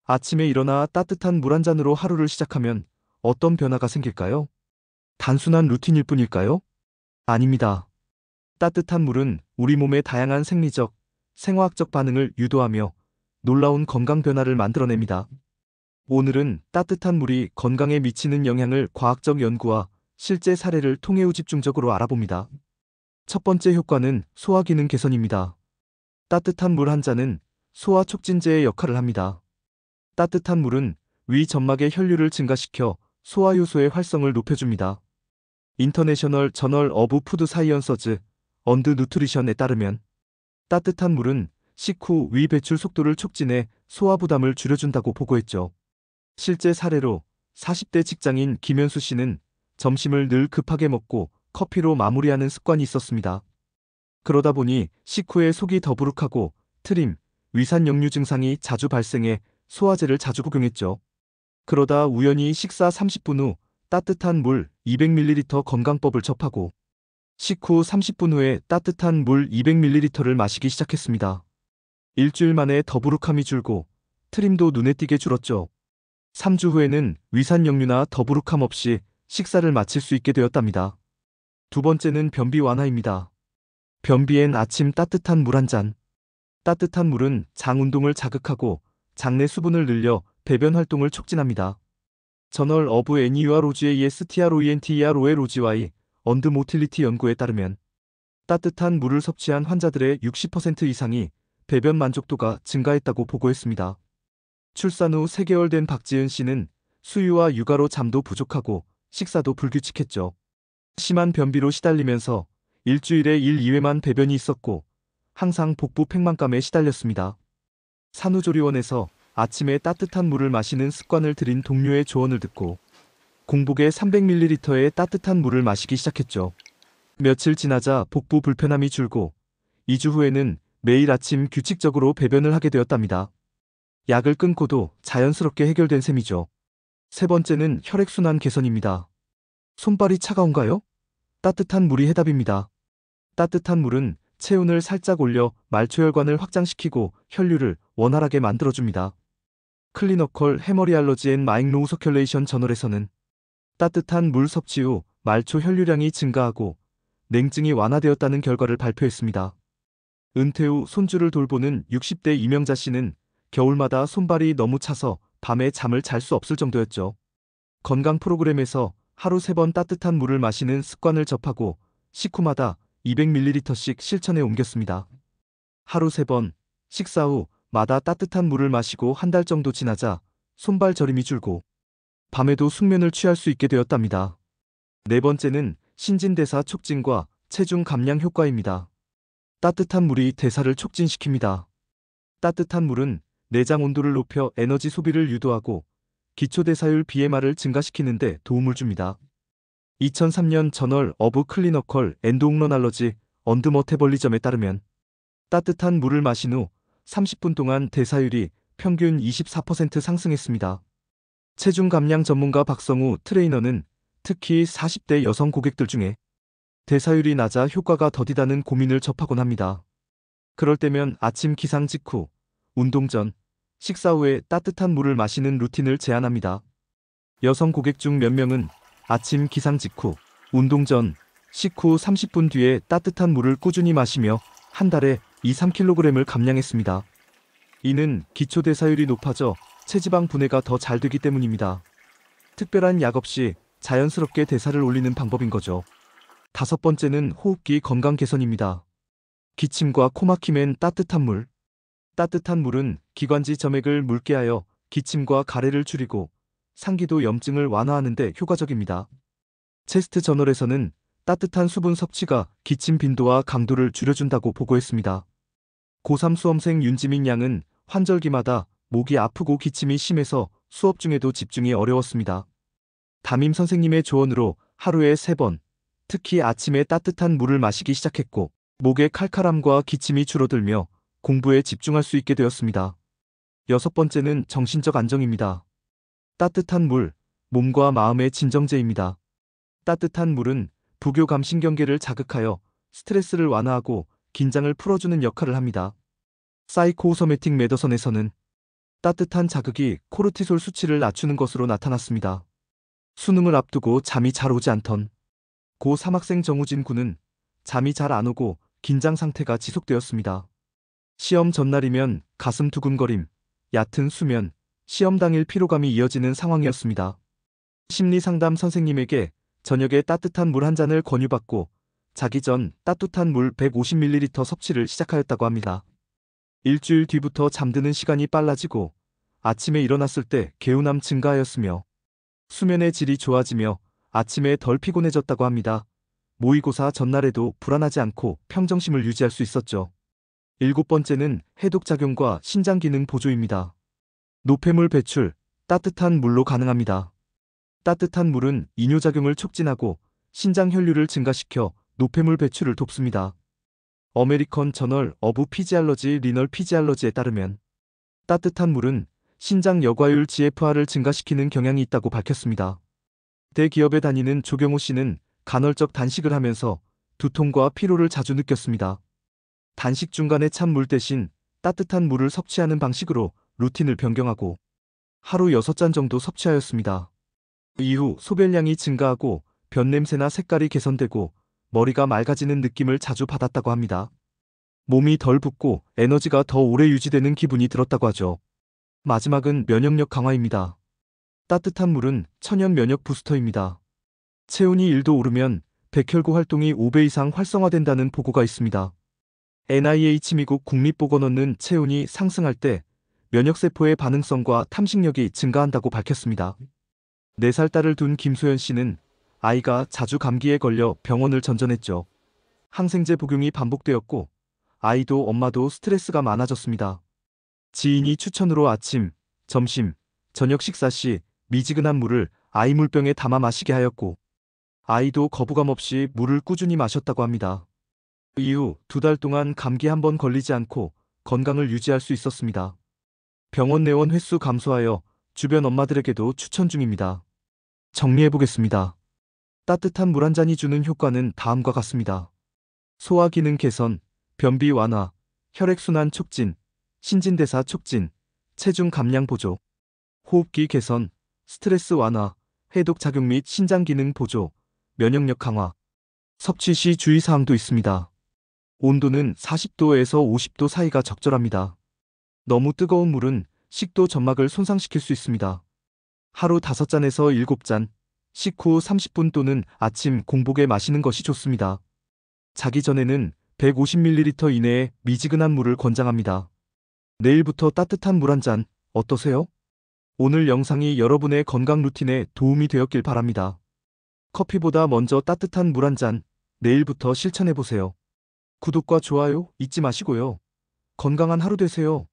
아침에 일어나 따뜻한 물 한 잔으로 하루를 시작하면 어떤 변화가 생길까요? 단순한 루틴일 뿐일까요? 아닙니다. 따뜻한 물은 우리 몸의 다양한 생리적, 생화학적 반응을 유도하며 놀라운 건강 변화를 만들어냅니다. 오늘은 따뜻한 물이 건강에 미치는 영향을 과학적 연구와 실제 사례를 통해 후 집중적으로 알아봅니다. 첫 번째 효과는 소화 기능 개선입니다. 따뜻한 물 한 잔은 소화 촉진제의 역할을 합니다. 따뜻한 물은 위 점막의 혈류를 증가시켜 소화 효소의 활성을 높여줍니다. 인터내셔널 저널 어브 푸드 사이언서즈 언드 누트리션에 따르면 따뜻한 물은 식후 위 배출 속도를 촉진해 소화 부담을 줄여준다고 보고했죠. 실제 사례로 40대 직장인 김현수 씨는 점심을 늘 급하게 먹고 커피로 마무리하는 습관이 있었습니다. 그러다 보니 식후에 속이 더부룩하고 트림, 위산 역류 증상이 자주 발생해 소화제를 자주 복용했죠. 그러다 우연히 식사 30분 후 따뜻한 물 200ml 건강법을 접하고 식후 30분 후에 따뜻한 물 200ml를 마시기 시작했습니다. 일주일 만에 더부룩함이 줄고 트림도 눈에 띄게 줄었죠. 3주 후에는 위산 역류나 더부룩함 없이 식사를 마칠 수 있게 되었답니다. 두 번째는 변비 완화입니다. 변비엔 아침 따뜻한 물 한 잔. 따뜻한 물은 장 운동을 자극하고 장내 수분을 늘려 배변 활동을 촉진합니다. 저널 어브 NEURology의 STROENTEROLOGY 언드 모틸리티 연구에 따르면 따뜻한 물을 섭취한 환자들의 60% 이상이 배변 만족도가 증가했다고 보고했습니다. 출산 후 3개월 된 박지은 씨는 수유와 육아로 잠도 부족하고 식사도 불규칙했죠. 심한 변비로 시달리면서 일주일에 1, 2회만 배변이 있었고 항상 복부 팽만감에 시달렸습니다. 산후조리원에서 아침에 따뜻한 물을 마시는 습관을 들인 동료의 조언을 듣고 공복에 300ml의 따뜻한 물을 마시기 시작했죠. 며칠 지나자 복부 불편함이 줄고 2주 후에는 매일 아침 규칙적으로 배변을 하게 되었답니다. 약을 끊고도 자연스럽게 해결된 셈이죠. 세 번째는 혈액순환 개선입니다. 손발이 차가운가요? 따뜻한 물이 해답입니다. 따뜻한 물은 체온을 살짝 올려 말초혈관을 확장시키고 혈류를 원활하게 만들어줍니다. 클리너컬 해머리 알러지 앤 마잉로우 서큘레이션 저널에서는 따뜻한 물 섭취 후 말초 혈류량이 증가하고 냉증이 완화되었다는 결과를 발표했습니다. 은퇴 후 손주를 돌보는 60대 이명자 씨는 겨울마다 손발이 너무 차서 밤에 잠을 잘 수 없을 정도였죠. 건강 프로그램에서 하루 3번 따뜻한 물을 마시는 습관을 접하고 식후마다 200ml씩 실천에 옮겼습니다. 하루 3번, 식사 후 마다 따뜻한 물을 마시고 한 달 정도 지나자 손발 저림이 줄고 밤에도 숙면을 취할 수 있게 되었답니다. 네 번째는 신진대사 촉진과 체중 감량 효과입니다. 따뜻한 물이 대사를 촉진시킵니다. 따뜻한 물은 내장 온도를 높여 에너지 소비를 유도하고 기초대사율 BMR을 증가시키는 데 도움을 줍니다. 2003년 저널 어브 클리너컬 엔도응런알러지 언드 머테벌리점에 따르면 따뜻한 물을 마신 후 30분 동안 대사율이 평균 24% 상승했습니다. 체중 감량 전문가 박성우 트레이너는 특히 40대 여성 고객들 중에 대사율이 낮아 효과가 더디다는 고민을 접하곤 합니다. 그럴 때면 아침 기상 직후, 운동 전, 식사 후에 따뜻한 물을 마시는 루틴을 제안합니다. 여성 고객 중 몇 명은 아침 기상 직후, 운동 전, 식후 30분 뒤에 따뜻한 물을 꾸준히 마시며 한 달에 2-3kg을 감량했습니다. 이는 기초대사율이 높아져 체지방 분해가 더 잘 되기 때문입니다. 특별한 약 없이 자연스럽게 대사를 올리는 방법인 거죠. 다섯 번째는 호흡기 건강 개선입니다. 기침과 코막힘엔 따뜻한 물. 따뜻한 물은 기관지 점액을 묽게 하여 기침과 가래를 줄이고 상기도 염증을 완화하는 데 효과적입니다. 체스트 저널에서는 따뜻한 수분 섭취가 기침 빈도와 강도를 줄여준다고 보고했습니다. 고3 수험생 윤지민 양은 환절기마다 목이 아프고 기침이 심해서 수업 중에도 집중이 어려웠습니다. 담임 선생님의 조언으로 하루에 3번, 특히 아침에 따뜻한 물을 마시기 시작했고 목의 칼칼함과 기침이 줄어들며 공부에 집중할 수 있게 되었습니다. 여섯 번째는 정신적 안정입니다. 따뜻한 물, 몸과 마음의 진정제입니다. 따뜻한 물은 부교감신경계를 자극하여 스트레스를 완화하고 긴장을 풀어주는 역할을 합니다. 사이코소매틱 메더선에서는 따뜻한 자극이 코르티솔 수치를 낮추는 것으로 나타났습니다. 수능을 앞두고 잠이 잘 오지 않던 고 3학생 정우진 군은 잠이 잘 안 오고 긴장 상태가 지속되었습니다. 시험 전날이면 가슴 두근거림, 얕은 수면, 시험 당일 피로감이 이어지는 상황이었습니다. 심리상담 선생님에게 저녁에 따뜻한 물 한 잔을 권유받고 자기 전 따뜻한 물 150ml 섭취를 시작하였다고 합니다. 일주일 뒤부터 잠드는 시간이 빨라지고 아침에 일어났을 때 개운함 증가하였으며 수면의 질이 좋아지며 아침에 덜 피곤해졌다고 합니다. 모의고사 전날에도 불안하지 않고 평정심을 유지할 수 있었죠. 7번째는 해독작용과 신장기능 보조입니다. 노폐물 배출, 따뜻한 물로 가능합니다. 따뜻한 물은 이뇨작용을 촉진하고 신장 혈류를 증가시켜 노폐물 배출을 돕습니다. 어메리컨 저널 어브 피지알러지 리널 피지알러지에 따르면 따뜻한 물은 신장 여과율 GFR을 증가시키는 경향이 있다고 밝혔습니다. 대기업에 다니는 조경호 씨는 간헐적 단식을 하면서 두통과 피로를 자주 느꼈습니다. 단식 중간에 찬 물 대신 따뜻한 물을 섭취하는 방식으로 루틴을 변경하고 하루 6잔 정도 섭취하였습니다. 이후 소변량이 증가하고 변냄새나 색깔이 개선되고 머리가 맑아지는 느낌을 자주 받았다고 합니다. 몸이 덜 붓고 에너지가 더 오래 유지되는 기분이 들었다고 하죠. 마지막은 면역력 강화입니다. 따뜻한 물은 천연 면역 부스터입니다. 체온이 1도 오르면 백혈구 활동이 5배 이상 활성화된다는 보고가 있습니다. NIH 미국 국립보건원은 체온이 상승할 때 면역세포의 반응성과 탐식력이 증가한다고 밝혔습니다. 4살 딸을 둔 김소연 씨는 아이가 자주 감기에 걸려 병원을 전전했죠. 항생제 복용이 반복되었고 아이도 엄마도 스트레스가 많아졌습니다. 지인이 추천으로 아침, 점심, 저녁 식사 시 미지근한 물을 아이 물병에 담아 마시게 하였고 아이도 거부감 없이 물을 꾸준히 마셨다고 합니다. 이후 2달 동안 감기 한 번 걸리지 않고 건강을 유지할 수 있었습니다. 병원 내원 횟수 감소하여 주변 엄마들에게도 추천 중입니다. 정리해보겠습니다. 따뜻한 물 한 잔이 주는 효과는 다음과 같습니다. 소화 기능 개선, 변비 완화, 혈액순환 촉진, 신진대사 촉진, 체중 감량 보조, 호흡기 개선, 스트레스 완화, 해독 작용 및 신장 기능 보조, 면역력 강화. 섭취 시 주의사항도 있습니다. 온도는 40도에서 50도 사이가 적절합니다. 너무 뜨거운 물은 식도 점막을 손상시킬 수 있습니다. 하루 5잔에서 7잔, 식후 30분 또는 아침 공복에 마시는 것이 좋습니다. 자기 전에는 150ml 이내의 미지근한 물을 권장합니다. 내일부터 따뜻한 물 한 잔 어떠세요? 오늘 영상이 여러분의 건강 루틴에 도움이 되었길 바랍니다. 커피보다 먼저 따뜻한 물 한 잔 내일부터 실천해보세요. 구독과 좋아요 잊지 마시고요. 건강한 하루 되세요.